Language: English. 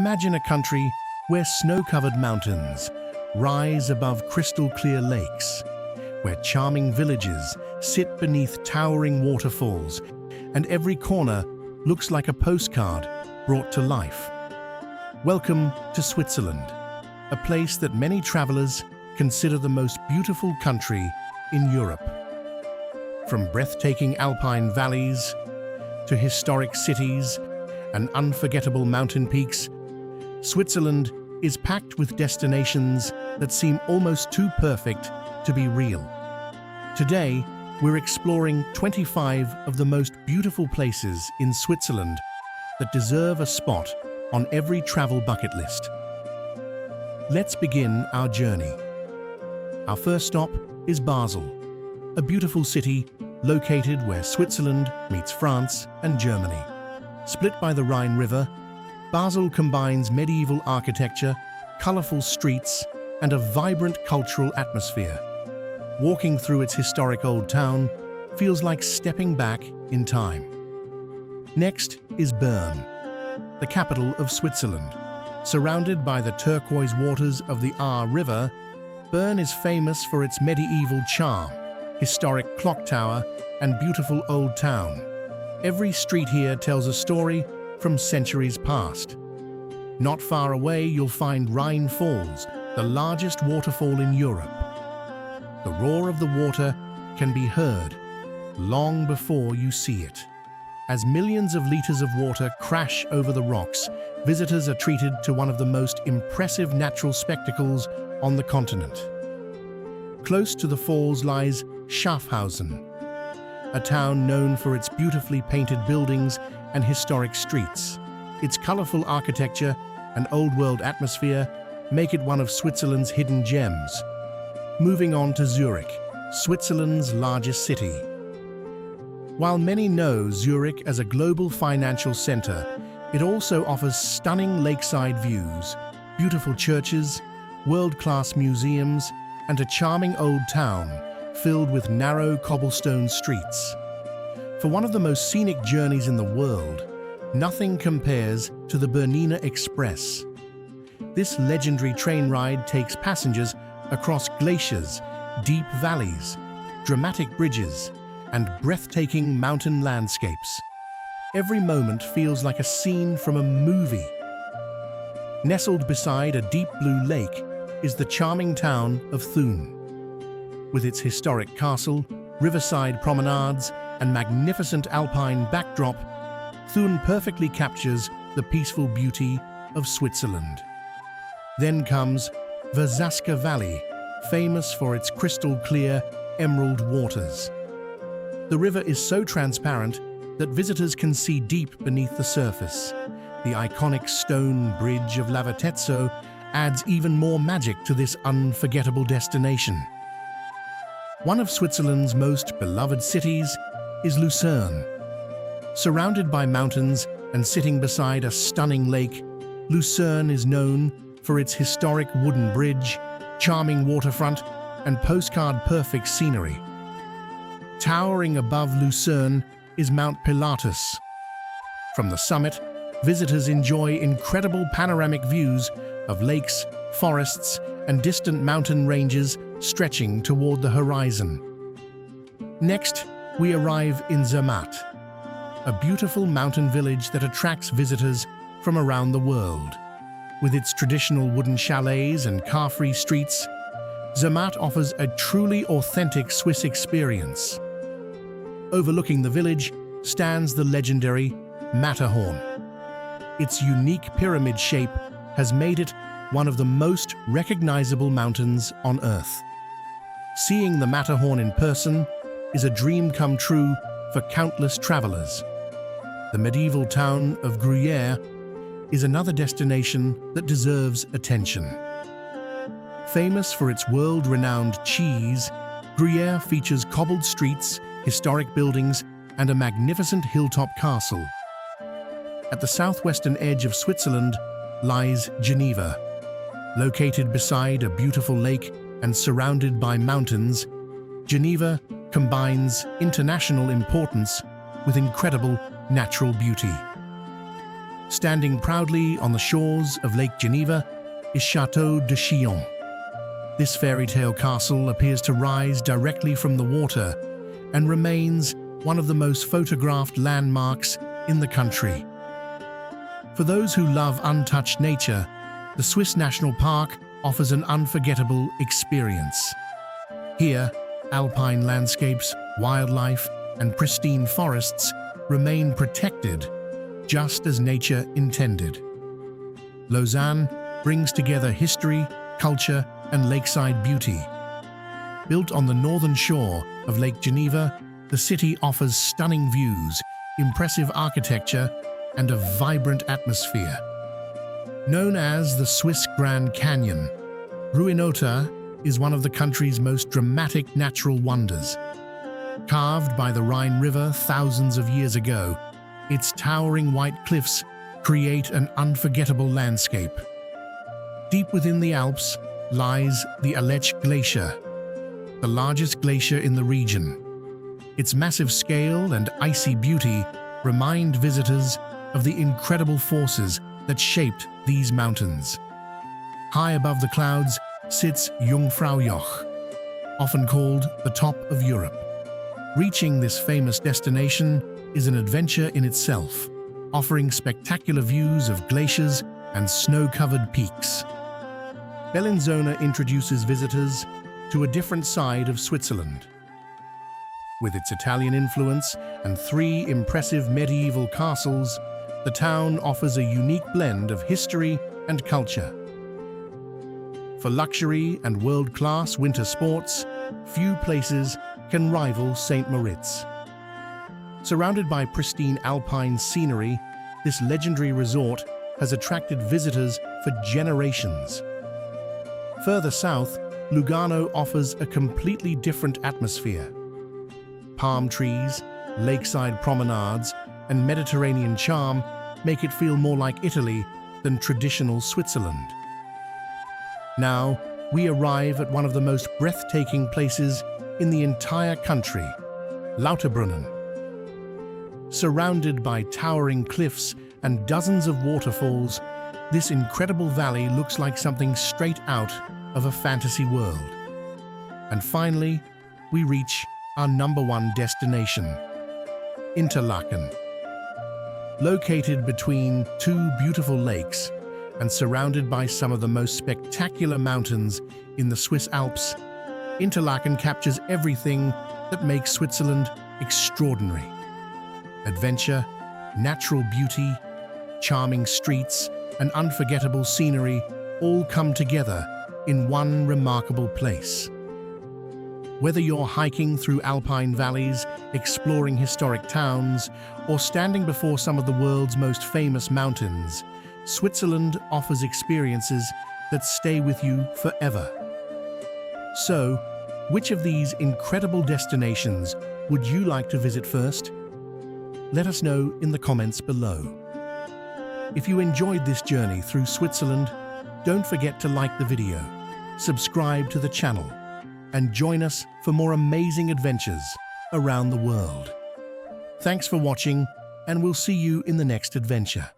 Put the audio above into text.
Imagine a country where snow-covered mountains rise above crystal-clear lakes, where charming villages sit beneath towering waterfalls, and every corner looks like a postcard brought to life. Welcome to Switzerland, a place that many travelers consider the most beautiful country in Europe. From breathtaking alpine valleys to historic cities and unforgettable mountain peaks, Switzerland is packed with destinations that seem almost too perfect to be real. Today, we're exploring 25 of the most beautiful places in Switzerland that deserve a spot on every travel bucket list. Let's begin our journey. Our first stop is Basel, a beautiful city located where Switzerland meets France and Germany. Split by the Rhine River, Basel combines medieval architecture, colorful streets, and a vibrant cultural atmosphere. Walking through its historic old town feels like stepping back in time. Next is Bern, the capital of Switzerland. Surrounded by the turquoise waters of the Ahr River, Bern is famous for its medieval charm, historic clock tower, and beautiful old town. Every street here tells a story from centuries past. Not far away, you'll find Rhine Falls, the largest waterfall in Europe. The roar of the water can be heard long before you see it. As millions of liters of water crash over the rocks, visitors are treated to one of the most impressive natural spectacles on the continent. Close to the falls lies Schaffhausen, a town known for its beautifully painted buildings and historic streets. Its colorful architecture and old-world atmosphere make it one of Switzerland's hidden gems. Moving on to Zurich, Switzerland's largest city. While many know Zurich as a global financial center, it also offers stunning lakeside views, beautiful churches, world-class museums, and a charming old town filled with narrow cobblestone streets. For one of the most scenic journeys in the world, nothing compares to the Bernina Express. This legendary train ride takes passengers across glaciers, deep valleys, dramatic bridges, and breathtaking mountain landscapes. Every moment feels like a scene from a movie. Nestled beside a deep blue lake is the charming town of Thun. With its historic castle, riverside promenades, and magnificent alpine backdrop, Thun perfectly captures the peaceful beauty of Switzerland. Then comes Verzasca Valley, famous for its crystal-clear emerald waters. The river is so transparent that visitors can see deep beneath the surface. The iconic stone bridge of Lauterbrunnen adds even more magic to this unforgettable destination. One of Switzerland's most beloved cities is Lucerne. Surrounded by mountains and sitting beside a stunning lake, Lucerne is known for its historic wooden bridge, charming waterfront, and postcard-perfect scenery. Towering above Lucerne is Mount Pilatus. From the summit, visitors enjoy incredible panoramic views of lakes, forests, and distant mountain ranges stretching toward the horizon. Next, we arrive in Zermatt, a beautiful mountain village that attracts visitors from around the world. With its traditional wooden chalets and car-free streets, Zermatt offers a truly authentic Swiss experience. Overlooking the village stands the legendary Matterhorn. Its unique pyramid shape has made it one of the most recognizable mountains on Earth. Seeing the Matterhorn in person is a dream come true for countless travelers. The medieval town of Gruyères is another destination that deserves attention. Famous for its world-renowned cheese, Gruyères features cobbled streets, historic buildings, and a magnificent hilltop castle. At the southwestern edge of Switzerland lies Geneva. Located beside a beautiful lake and surrounded by mountains, Geneva combines international importance with incredible natural beauty. Standing proudly on the shores of Lake Geneva is Château de Chillon. This fairy tale castle appears to rise directly from the water and remains one of the most photographed landmarks in the country. For those who love untouched nature, the Swiss National Park offers an unforgettable experience. Here, alpine landscapes, wildlife, and pristine forests remain protected, just as nature intended. Lausanne brings together history, culture, and lakeside beauty. Built on the northern shore of Lake Geneva, the city offers stunning views, impressive architecture, and a vibrant atmosphere. Known as the Swiss Grand Canyon, Ruinaulta is one of the country's most dramatic natural wonders. Carved by the Rhine River thousands of years ago, its towering white cliffs create an unforgettable landscape. Deep within the Alps lies the Aletsch Glacier, the largest glacier in the region. Its massive scale and icy beauty remind visitors of the incredible forces that shaped these mountains. High above the clouds sits Jungfraujoch, often called the top of Europe. Reaching this famous destination is an adventure in itself, offering spectacular views of glaciers and snow-covered peaks. Bellinzona introduces visitors to a different side of Switzerland. With its Italian influence and 3 impressive medieval castles, the town offers a unique blend of history and culture. For luxury and world-class winter sports, few places can rival St. Moritz. Surrounded by pristine alpine scenery, this legendary resort has attracted visitors for generations. Further south, Lugano offers a completely different atmosphere. Palm trees, lakeside promenades, and Mediterranean charm make it feel more like Italy than traditional Switzerland. Now, we arrive at one of the most breathtaking places in the entire country, Lauterbrunnen. Surrounded by towering cliffs and dozens of waterfalls, this incredible valley looks like something straight out of a fantasy world. And finally, we reach our #1 destination, Interlaken. Located between 2 beautiful lakes and surrounded by some of the most spectacular mountains in the Swiss Alps, Interlaken captures everything that makes Switzerland extraordinary. Adventure, natural beauty, charming streets, and unforgettable scenery all come together in one remarkable place. Whether you're hiking through alpine valleys, exploring historic towns, or standing before some of the world's most famous mountains, Switzerland offers experiences that stay with you forever. So, which of these incredible destinations would you like to visit first? Let us know in the comments below. If you enjoyed this journey through Switzerland, don't forget to like the video, subscribe to the channel, and join us for more amazing adventures around the world. Thanks for watching, and we'll see you in the next adventure.